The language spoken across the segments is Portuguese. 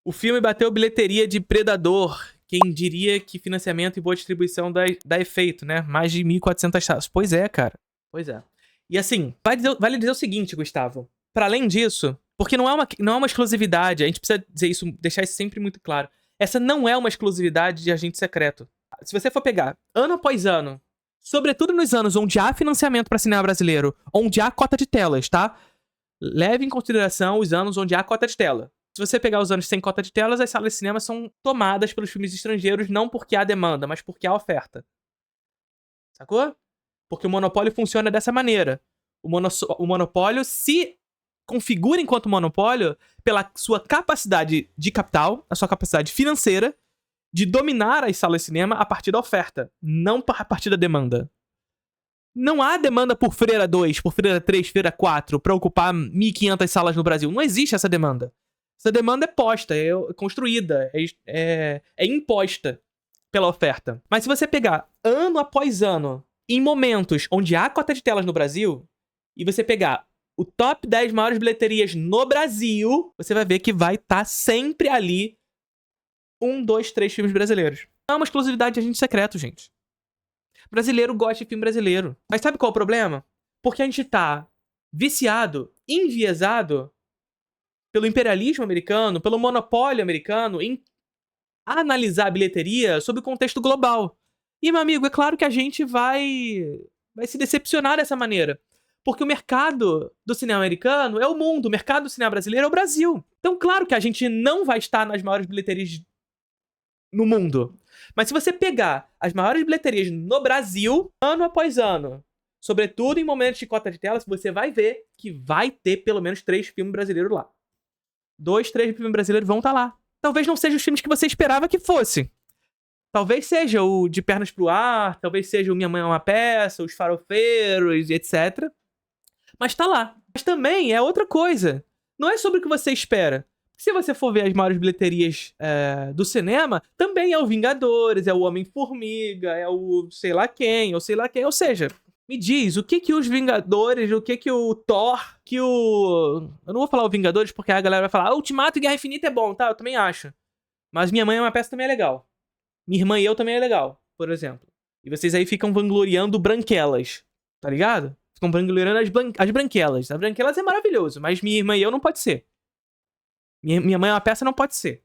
O filme bateu bilheteria de Predador. Quem diria que financiamento e boa distribuição dá efeito, né? Mais de 1.400 salas. Pois é, cara. Pois é. E assim, vale dizer o seguinte, Gustavo. Para além disso, porque não é uma exclusividade, a gente precisa dizer isso, deixar isso sempre muito claro. Essa não é uma exclusividade de Agente Secreto. Se você for pegar ano após ano, sobretudo nos anos onde há financiamento para cinema brasileiro, onde há cota de telas, tá? Leve em consideração os anos onde há cota de tela. Se você pegar os anos sem cota de telas, as salas de cinema são tomadas pelos filmes estrangeiros não porque há demanda, mas porque há oferta. Sacou? Porque o monopólio funciona dessa maneira. O monopólio se configura enquanto monopólio pela sua capacidade de capital, a sua capacidade financeira de dominar as salas de cinema a partir da oferta, não a partir da demanda. Não há demanda por Freira 2, por Freira 3, Freira 4 para ocupar 1.500 salas no Brasil. Não existe essa demanda. Essa demanda é posta, é construída, é imposta pela oferta. Mas se você pegar ano após ano, em momentos onde há cota de telas no Brasil, e você pegar o top 10 maiores bilheterias no Brasil, você vai ver que vai estar sempre ali 1, 2, 3 filmes brasileiros. Não é uma exclusividade de Agente Secreto, gente. Brasileiro gosta de filme brasileiro. Mas sabe qual é o problema? Porque a gente tá viciado, enviesado pelo imperialismo americano, pelo monopólio americano em analisar a bilheteria sob o contexto global. E, meu amigo, é claro que a gente vai se decepcionar dessa maneira. Porque o mercado do cinema americano é o mundo, o mercado do cinema brasileiro é o Brasil. Então, claro que a gente não vai estar nas maiores bilheterias no mundo. Mas se você pegar as maiores bilheterias no Brasil, ano após ano, sobretudo em momentos de cota de telas, você vai ver que vai ter pelo menos 3 filmes brasileiros lá. 2, 3 filmes brasileiros vão estar lá. Talvez não sejam os filmes que você esperava que fosse. Talvez seja o De Pernas pro Ar, talvez seja o Minha Mãe é uma Peça, Os Farofeiros, etc. Mas tá lá. Mas também é outra coisa. Não é sobre o que você espera. Se você for ver as maiores bilheterias do cinema, também é o Vingadores, é o Homem-Formiga, é o sei lá quem, ou sei lá quem. Ou seja, me diz, o que os Vingadores, o que o Thor, que o... Eu não vou falar o Vingadores porque a galera vai falar Ultimato e Guerra Infinita é bom, tá? Eu também acho. Mas Minha Mãe é uma Peça também é legal. Minha Irmã e Eu também é legal, por exemplo. E vocês aí ficam vangloriando Branquelas, tá ligado? Ficam vangloriando as Branquelas. As Branquelas é maravilhoso, mas Minha Irmã e Eu não pode ser. Minha Mãe é uma Peça não pode ser.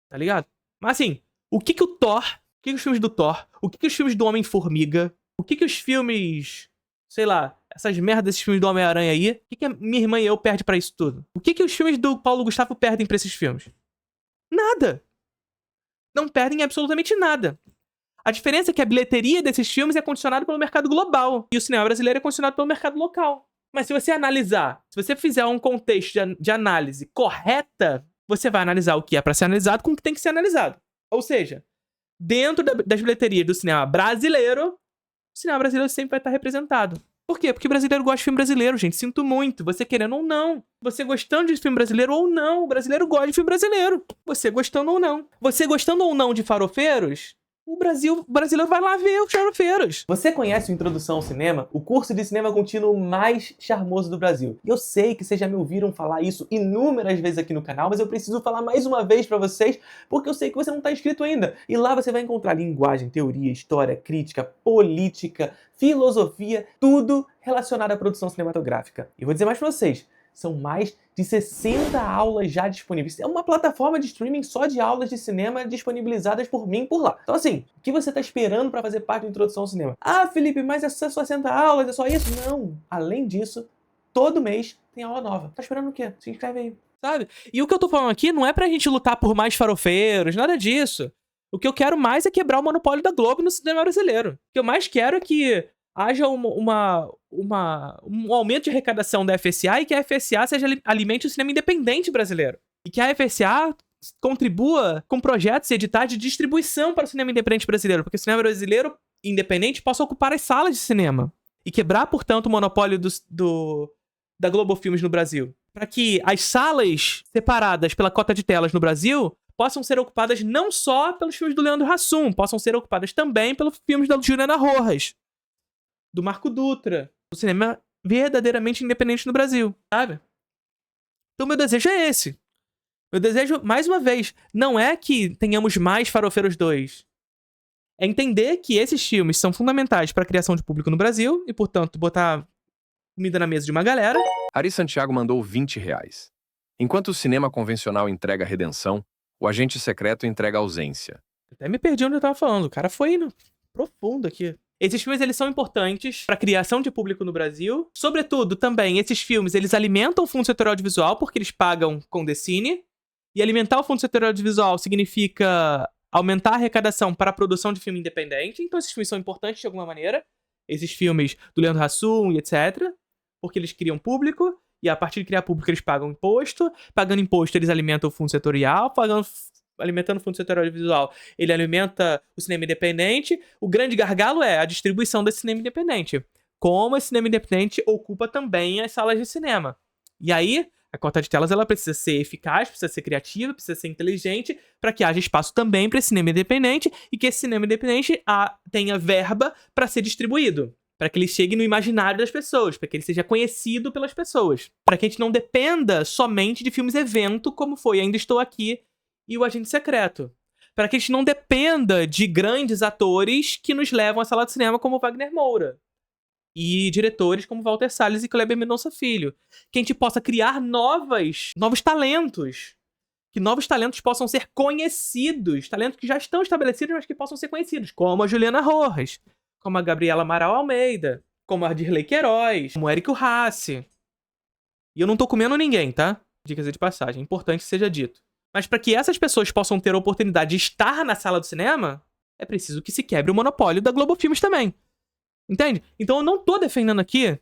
Tá ligado? Mas assim, o que o Thor, o que os filmes do Thor, o que os filmes do Homem-Formiga, o que os filmes, sei lá, essas merdas desses filmes do Homem-Aranha aí, o que a Minha Irmã e Eu perde pra isso tudo? O que os filmes do Paulo Gustavo perdem pra esses filmes? Nada. Não perdem absolutamente nada. A diferença é que a bilheteria desses filmes é condicionada pelo mercado global e o cinema brasileiro é condicionado pelo mercado local. Mas se você analisar, se você fizer um contexto de análise correta, você vai analisar o que é para ser analisado com o que tem que ser analisado. Ou seja, dentro das bilheterias do cinema brasileiro, o cinema brasileiro sempre vai estar representado. Por quê? Porque o brasileiro gosta de filme brasileiro, gente. Sinto muito. Você querendo ou não. Você gostando de filme brasileiro ou não. O brasileiro gosta de filme brasileiro. Você gostando ou não. Você gostando ou não de Farofeiros, o brasileiro vai lá ver os Farofeiros. Você conhece o Introdução ao Cinema? O curso de cinema contínuo mais charmoso do Brasil. E eu sei que vocês já me ouviram falar isso inúmeras vezes aqui no canal, mas eu preciso falar mais uma vez pra vocês, porque eu sei que você não tá inscrito ainda. E lá você vai encontrar linguagem, teoria, história, crítica, política, filosofia, tudo relacionado à produção cinematográfica. E vou dizer mais pra vocês, são mais de 60 aulas já disponíveis. É uma plataforma de streaming só de aulas de cinema disponibilizadas por mim por lá. Então assim, o que você está esperando para fazer parte da Introdução ao Cinema? Ah, Felipe, mas é só 60 aulas, é só isso? Não! Além disso, todo mês tem aula nova. Tá esperando o quê? Se inscreve aí. Sabe? E o que eu tô falando aqui não é pra gente lutar por mais farofeiros, nada disso. O que eu quero mais é quebrar o monopólio da Globo no cinema brasileiro. O que eu mais quero é que haja um aumento de arrecadação da FSA e que a FSA alimente o cinema independente brasileiro. E que a FSA contribua com projetos e editais de distribuição para o cinema independente brasileiro, porque o cinema brasileiro independente possa ocupar as salas de cinema. E quebrar, portanto, o monopólio da Globo Filmes no Brasil. Para que as salas separadas pela cota de telas no Brasil possam ser ocupadas não só pelos filmes do Leandro Hassum, possam ser ocupadas também pelos filmes da Juliana Rojas, do Marco Dutra, do cinema verdadeiramente independente no Brasil, sabe? Então meu desejo é esse. Meu desejo, mais uma vez, não é que tenhamos mais Farofeiros 2. É entender que esses filmes são fundamentais para a criação de público no Brasil e, portanto, botar comida na mesa de uma galera. Ari Santiago mandou R$20. Enquanto o cinema convencional entrega redenção, o agente secreto entrega ausência. Até me perdi onde eu tava falando. O cara foi indo profundo aqui. Esses filmes, eles são importantes para a criação de público no Brasil. Sobretudo, também, esses filmes, eles alimentam o fundo setor audiovisual, porque eles pagam com Decine. E alimentar o fundo setor audiovisual significa aumentar a arrecadação para a produção de filme independente. Então, esses filmes são importantes de alguma maneira. Esses filmes do Leandro Hassum e etc. Porque eles criam público. E a partir de criar público, eles pagam imposto. Pagando imposto, eles alimentam o fundo setorial. Alimentando o fundo setor audiovisual, ele alimenta o cinema independente. O grande gargalo é a distribuição desse cinema independente. Como esse cinema independente ocupa também as salas de cinema. E aí, a cota de telas ela precisa ser eficaz, precisa ser criativa, precisa ser inteligente, para que haja espaço também para esse cinema independente e que esse cinema independente tenha verba para ser distribuído. Para que ele chegue no imaginário das pessoas, para que ele seja conhecido pelas pessoas. Para que a gente não dependa somente de filmes evento, como foi Ainda Estou Aqui e O Agente Secreto. Para que a gente não dependa de grandes atores que nos levam à sala de cinema como Wagner Moura. E diretores como Walter Salles e Kleber Mendonça Filho. Que a gente possa criar novos talentos. Que novos talentos possam ser conhecidos. Talentos que já estão estabelecidos, mas que possam ser conhecidos. Como a Juliana Rojas. Como a Gabriela Amaral Almeida. Como a Dirley Queiroz. Como o Érico Rassi. E eu não tô comendo ninguém, tá? Dicas de passagem. Importante que seja dito. Mas para que essas pessoas possam ter a oportunidade de estar na sala do cinema, é preciso que se quebre o monopólio da Globo Filmes também. Entende? Então eu não tô defendendo aqui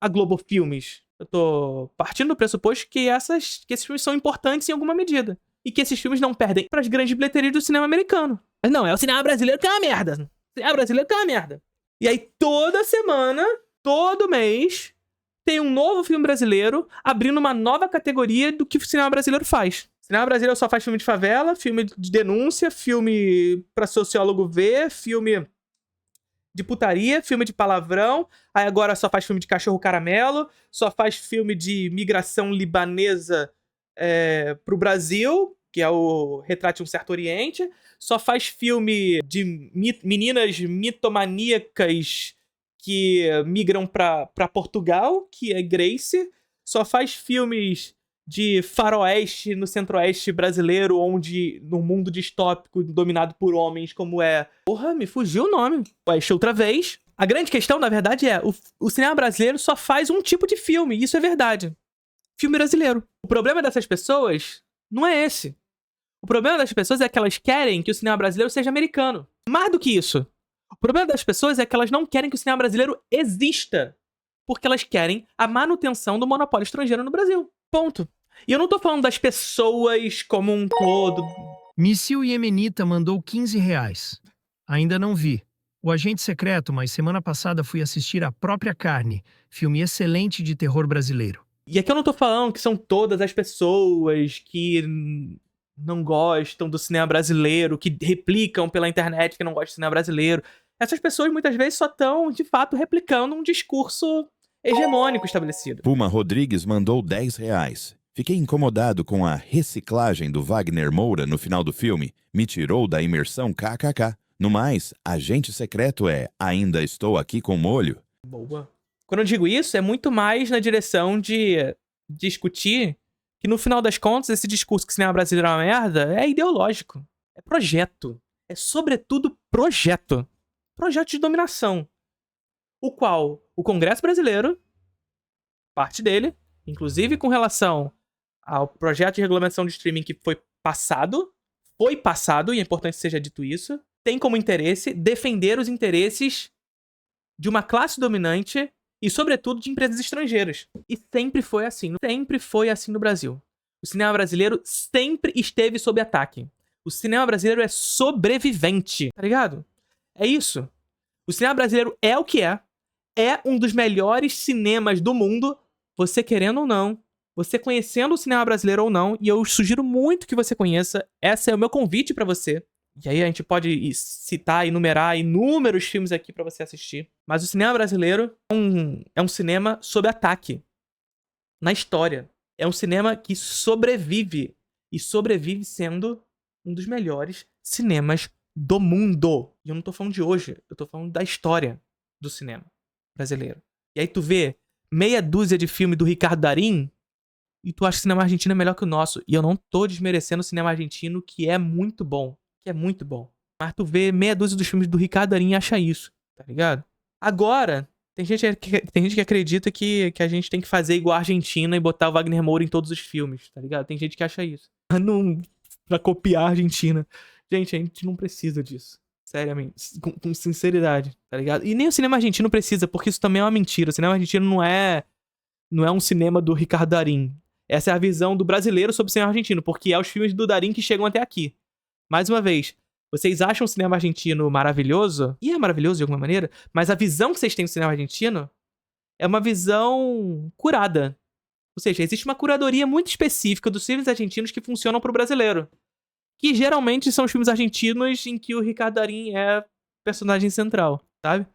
a Globo Filmes. Eu tô partindo do pressuposto que esses filmes são importantes em alguma medida. E que esses filmes não perdem para as grandes bilheterias do cinema americano. Mas não, é o cinema brasileiro que é uma merda. O cinema brasileiro que é uma merda. E aí toda semana, todo mês, tem um novo filme brasileiro abrindo uma nova categoria do que o cinema brasileiro faz. O cinema brasileiro só faz filme de favela, filme de denúncia, filme pra sociólogo ver, filme de putaria, filme de palavrão. Aí agora só faz filme de cachorro caramelo, só faz filme de migração libanesa pro Brasil, que é o Retrato de um Certo Oriente. Só faz filme de meninas mitomaníacas que migram pra Portugal, que é Grace. Só faz filmes de faroeste no centro-oeste brasileiro, onde no mundo distópico dominado por homens, como é... Porra, me fugiu o nome. Outra vez. A grande questão, na verdade, é o cinema brasileiro só faz um tipo de filme, e isso é verdade. Filme brasileiro. O problema dessas pessoas não é esse. O problema das pessoas é que elas querem que o cinema brasileiro seja americano. Mais do que isso. O problema das pessoas é que elas não querem que o cinema brasileiro exista. Porque elas querem a manutenção do monopólio estrangeiro no Brasil. Ponto. E eu não tô falando das pessoas como um todo. Missil Yemenita mandou R$15. Ainda não vi. O Agente Secreto, mas semana passada fui assistir A Própria Carne, filme excelente de terror brasileiro. E aqui eu não tô falando que são todas as pessoas que não gostam do cinema brasileiro, que replicam pela internet que não gostam do cinema brasileiro. Essas pessoas muitas vezes só estão, de fato, replicando um discurso hegemônico estabelecido. Puma Rodrigues mandou R$10. Fiquei incomodado com a reciclagem do Wagner Moura no final do filme. Me tirou da imersão kkk. No mais, Agente Secreto é Ainda Estou Aqui com Molho. Boa. Quando eu digo isso, é muito mais na direção de discutir que, no final das contas, esse discurso que o cinema brasileiro é uma merda é ideológico. É projeto. É, sobretudo, projeto. Projeto de dominação. O qual o Congresso Brasileiro, parte dele, inclusive com relação ao projeto de regulamentação de streaming que foi passado, e é importante que seja dito isso, tem como interesse defender os interesses de uma classe dominante e, sobretudo, de empresas estrangeiras. E sempre foi assim no Brasil. O cinema brasileiro sempre esteve sob ataque. O cinema brasileiro é sobrevivente, tá ligado? É isso. O cinema brasileiro é o que é um dos melhores cinemas do mundo, você querendo ou não, você conhecendo o cinema brasileiro ou não, e eu sugiro muito que você conheça, esse é o meu convite pra você. E aí a gente pode citar, enumerar inúmeros filmes aqui pra você assistir. Mas o cinema brasileiro é um cinema sob ataque. Na história. É um cinema que sobrevive. e sobrevive sendo um dos melhores cinemas do mundo. E eu não tô falando de hoje, eu tô falando da história do cinema brasileiro. E aí tu vê meia dúzia de filme do Ricardo Darín e tu acha que o cinema argentino é melhor que o nosso. E eu não tô desmerecendo o cinema argentino, que é muito bom. Que é muito bom. Mas tu vê meia dúzia dos filmes do Ricardo Darín e acha isso, tá ligado? Agora, tem gente que acredita que a gente tem que fazer igual a Argentina e botar o Wagner Moura em todos os filmes, tá ligado? Tem gente que acha isso. Não, pra copiar a Argentina. Gente, a gente não precisa disso. Seriamente. Com sinceridade, tá ligado? E nem o cinema argentino precisa, porque isso também é uma mentira. O cinema argentino não é um cinema do Ricardo Darín. Essa é a visão do brasileiro sobre o cinema argentino, porque é os filmes do Darín que chegam até aqui. Mais uma vez, vocês acham o cinema argentino maravilhoso? E é maravilhoso de alguma maneira, mas a visão que vocês têm do cinema argentino é uma visão curada. Ou seja, existe uma curadoria muito específica dos filmes argentinos que funcionam pro brasileiro. Que geralmente são os filmes argentinos em que o Ricardo Darín é personagem central, sabe?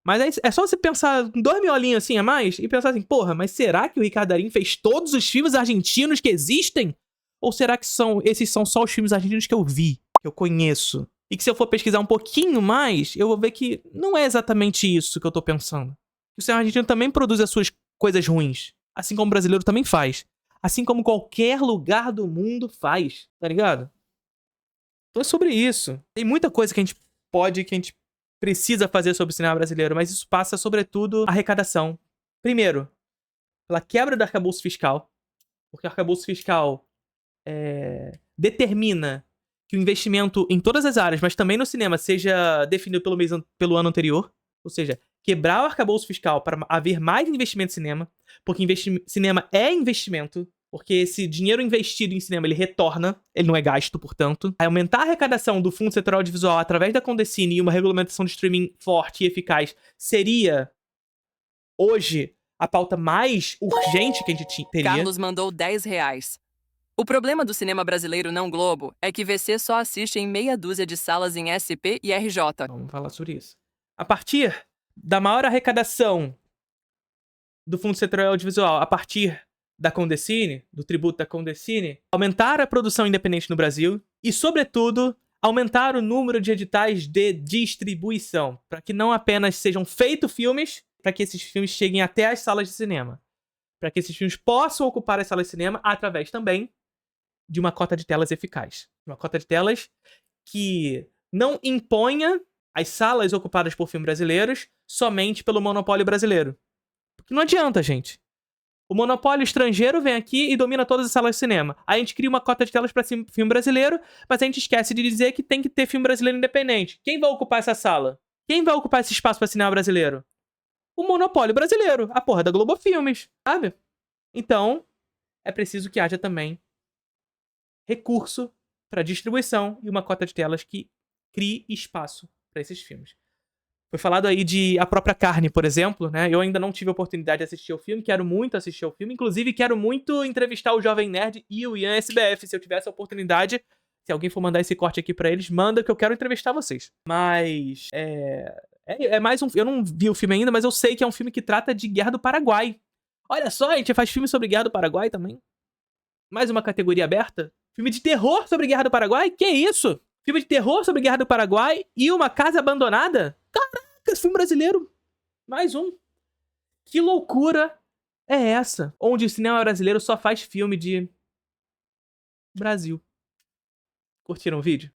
Mas aí é só você pensar 2 miolinhos assim a mais e pensar assim, porra, mas será que o Ricardo Darín fez todos os filmes argentinos que existem? Ou será que esses são só os filmes argentinos que eu vi, que eu conheço? E que se eu for pesquisar um pouquinho mais, eu vou ver que não é exatamente isso que eu tô pensando. O cinema argentino também produz as suas coisas ruins, assim como o brasileiro também faz. Assim como qualquer lugar do mundo faz, tá ligado? Então é sobre isso. Tem muita coisa que a gente precisa fazer sobre o cinema brasileiro, mas isso passa, sobretudo, a arrecadação. Primeiro, pela quebra do arcabouço fiscal, porque o arcabouço fiscal determina que o investimento em todas as áreas, mas também no cinema, seja definido pelo ano anterior. Ou seja, quebrar o arcabouço fiscal para haver mais investimento em cinema, porque cinema é investimento. Porque esse dinheiro investido em cinema, ele retorna, ele não é gasto, portanto. Aumentar a arrecadação do Fundo Setorial Audiovisual através da Condecine e uma regulamentação de streaming forte e eficaz seria, hoje, a pauta mais urgente que a gente teria. Carlos mandou R$10. O problema do cinema brasileiro não Globo é que VC só assiste em meia dúzia de salas em SP e RJ. Vamos falar sobre isso. A partir da maior arrecadação do Fundo Setorial Audiovisual, a partir da Condecine, do tributo da Condecine, aumentar a produção independente no Brasil e, sobretudo, aumentar o número de editais de distribuição, para que não apenas sejam feitos filmes, para que esses filmes cheguem até as salas de cinema, para que esses filmes possam ocupar as salas de cinema através também de uma cota de telas eficaz. Uma cota de telas que não imponha as salas ocupadas por filmes brasileiros somente pelo monopólio brasileiro. Porque não adianta, gente. O monopólio estrangeiro vem aqui e domina todas as salas de cinema. Aí a gente cria uma cota de telas para filme brasileiro, mas a gente esquece de dizer que tem que ter filme brasileiro independente. Quem vai ocupar essa sala? Quem vai ocupar esse espaço para cinema brasileiro? O monopólio brasileiro. A porra da Globo Filmes, sabe? Então, é preciso que haja também recurso para distribuição e uma cota de telas que crie espaço para esses filmes. Foi falado aí de A Própria Carne, por exemplo, né? Eu ainda não tive a oportunidade de assistir ao filme, quero muito assistir ao filme. Inclusive, quero muito entrevistar o Jovem Nerd e o Ian SBF. Se eu tivesse a oportunidade, se alguém for mandar esse corte aqui pra eles, manda que eu quero entrevistar vocês. Mas, é mais um... Eu não vi o filme ainda, mas eu sei que é um filme que trata de Guerra do Paraguai. Olha só, a gente faz filme sobre Guerra do Paraguai também. Mais uma categoria aberta. Filme de terror sobre Guerra do Paraguai? Que isso? Filme de terror sobre Guerra do Paraguai e Uma Casa Abandonada? Caraca, filme brasileiro. Mais um. Que loucura é essa? Onde o cinema brasileiro só faz filme de Brasil. Curtiram o vídeo?